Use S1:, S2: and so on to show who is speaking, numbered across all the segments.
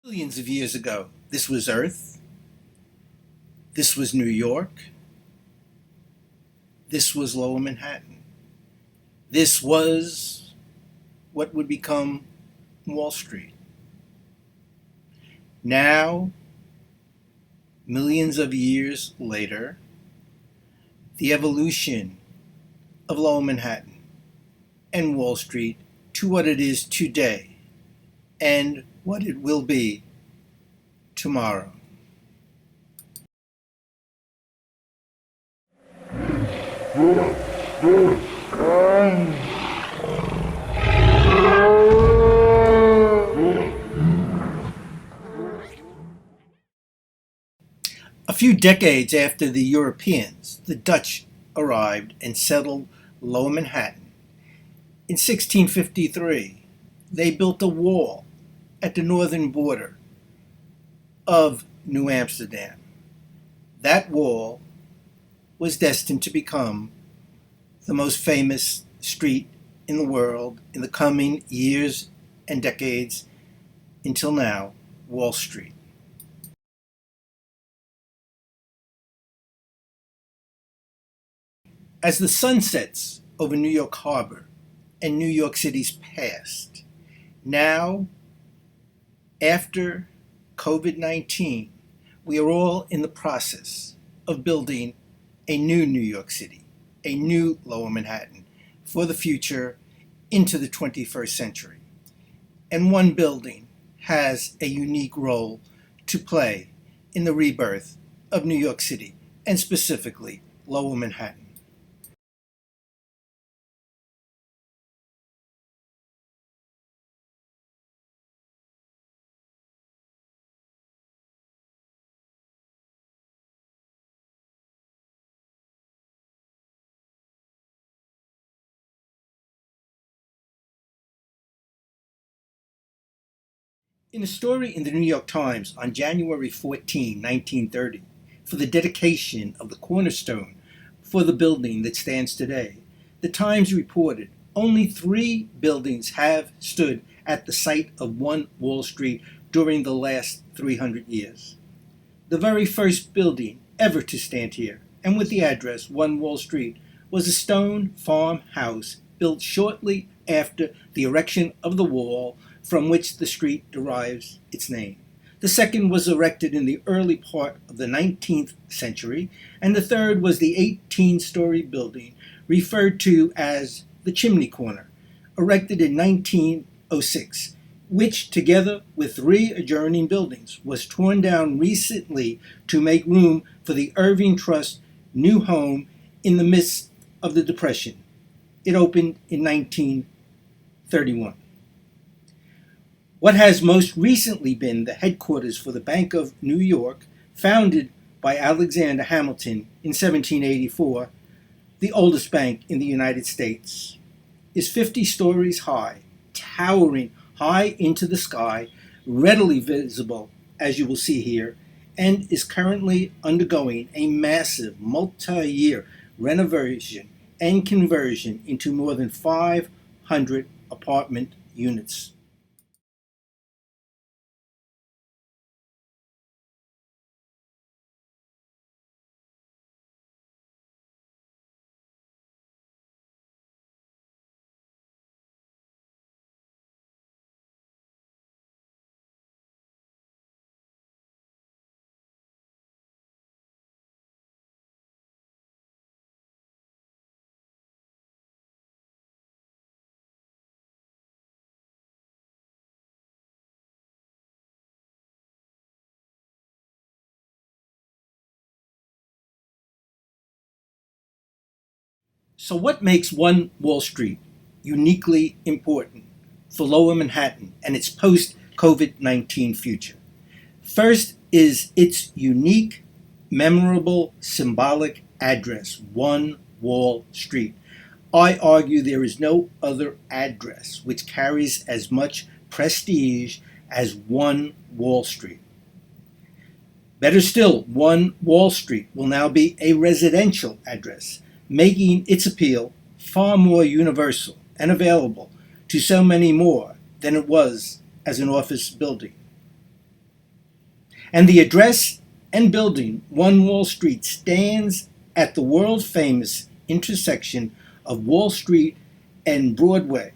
S1: Millions of years ago, this was Earth, this was New York, this was Lower Manhattan. This was what would become Wall Street. Now, millions of years later, the evolution of Lower Manhattan and Wall Street to what it is today and what it will be tomorrow. A few decades after the Europeans, the Dutch arrived and settled Lower Manhattan. In 1653, they built a wall at the northern border of New Amsterdam. That wall was destined to become the most famous street in the world in the coming years and decades until now, Wall Street. As the sun sets over New York Harbor and New York City's past, now, after COVID-19, we are all in the process of building a new New York City, a new Lower Manhattan for the future into the 21st century. And one building has a unique role to play in the rebirth of New York City, and specifically Lower Manhattan. In a story in the New York Times on January 14, 1930, for the dedication of the cornerstone for the building that stands today, the Times reported only 3 buildings have stood at the site of One Wall Street during the last 300 years. The very first building ever to stand here, and with the address One Wall Street, was a stone farmhouse built shortly after the erection of the wall from which the street derives its name. The second was erected in the early part of the 19th century, and the third was the 18-story building referred to as the Chimney Corner, erected in 1906, which, together with 3 adjoining buildings, was torn down recently to make room for the Irving Trust new home in the midst of the Depression. It opened in 1931. What has most recently been the headquarters for the Bank of New York, founded by Alexander Hamilton in 1784, the oldest bank in the United States, is 50 stories high, towering high into the sky, readily visible, as you will see here, and is currently undergoing a massive multi-year renovation and conversion into more than 500 apartment units. So what makes One Wall Street uniquely important for Lower Manhattan and its post-COVID-19 future? First is its unique, memorable, symbolic address, One Wall Street. I argue there is no other address which carries as much prestige as One Wall Street. Better still, One Wall Street will now be a residential address, making its appeal far more universal and available to so many more than it was as an office building. And the address and building, One Wall Street, stands at the world-famous intersection of Wall Street and Broadway,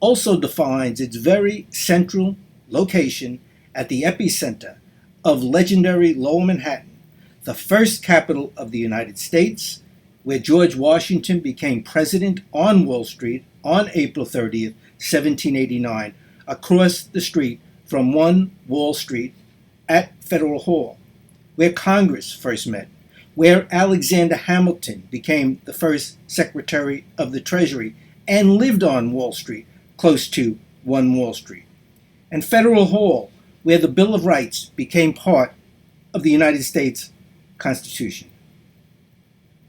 S1: also defines its very central location at the epicenter of legendary Lower Manhattan, the first capital of the United States, where George Washington became president on Wall Street on April 30th, 1789, across the street from One Wall Street at Federal Hall, where Congress first met, where Alexander Hamilton became the first Secretary of the Treasury and lived on Wall Street, close to One Wall Street, and Federal Hall, where the Bill of Rights became part of the United States Constitution.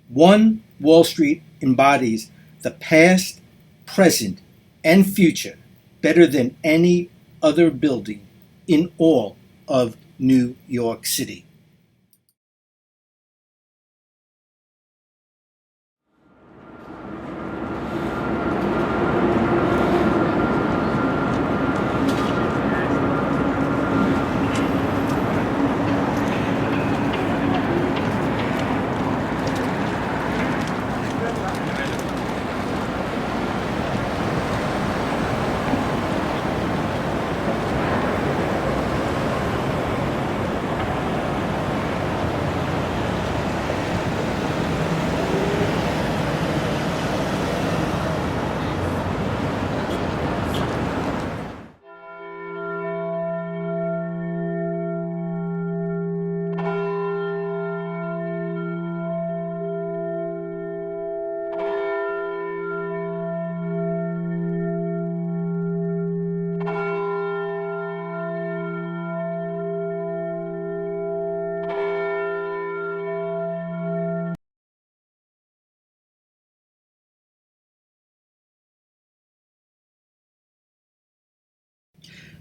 S1: One Wall Street embodies the past, present, and future better than any other building in all of New York City.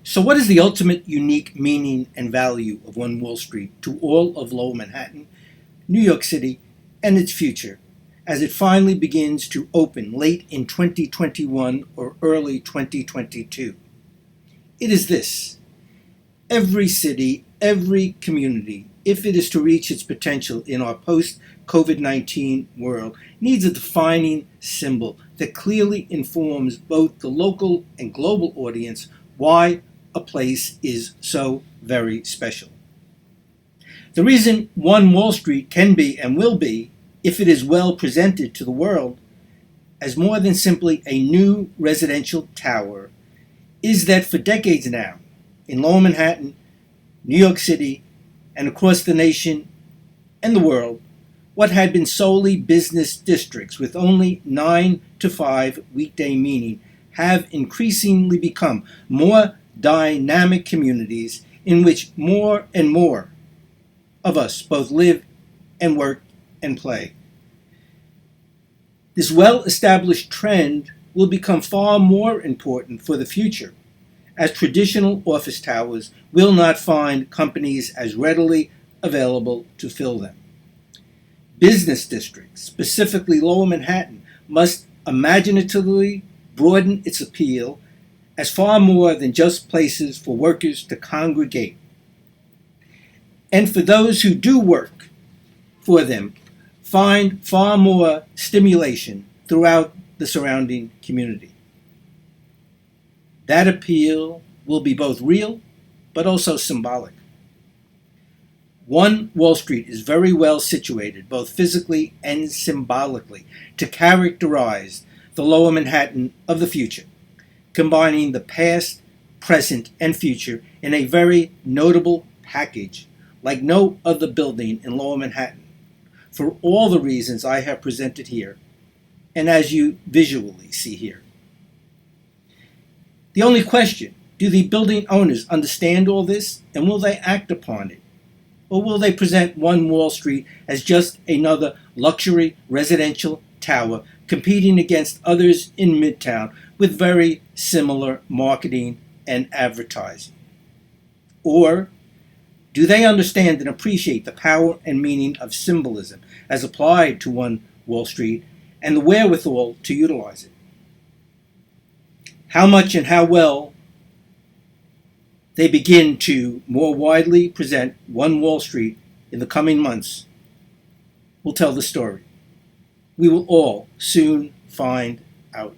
S1: So what is the ultimate unique meaning and value of One Wall Street to all of Lower Manhattan, New York City, and its future, as it finally begins to open late in 2021 or early 2022? It is this: every city, every community, if it is to reach its potential in our post-COVID-19 world, needs a defining symbol that clearly informs both the local and global audience why a place is so very special. The reason One Wall Street can be and will be, if it is well presented to the world, as more than simply a new residential tower, is that for decades now, in Lower Manhattan, New York City, and across the nation and the world, what had been solely business districts with only 9 to 5 weekday meaning have increasingly become more dynamic communities in which more and more of us both live and work and play. This well-established trend will become far more important for the future, as traditional office towers will not find companies as readily available to fill them. Business districts, specifically Lower Manhattan, must imaginatively broaden its appeal as far more than just places for workers to congregate, and for those who do work for them, find far more stimulation throughout the surrounding community. That appeal will be both real but also symbolic. One Wall Street is very well situated, both physically and symbolically, to characterize the Lower Manhattan of the future, combining the past, present, and future in a very notable package like no other building in Lower Manhattan, for all the reasons I have presented here, and as you visually see here. The only question: do the building owners understand all this, and will they act upon it? Or will they present One Wall Street as just another luxury residential tower competing against others in Midtown with very similar marketing and advertising? Or do they understand and appreciate the power and meaning of symbolism as applied to One Wall Street and the wherewithal to utilize it? How much and how well they begin to more widely present One Wall Street in the coming months will tell the story. We will all soon find out.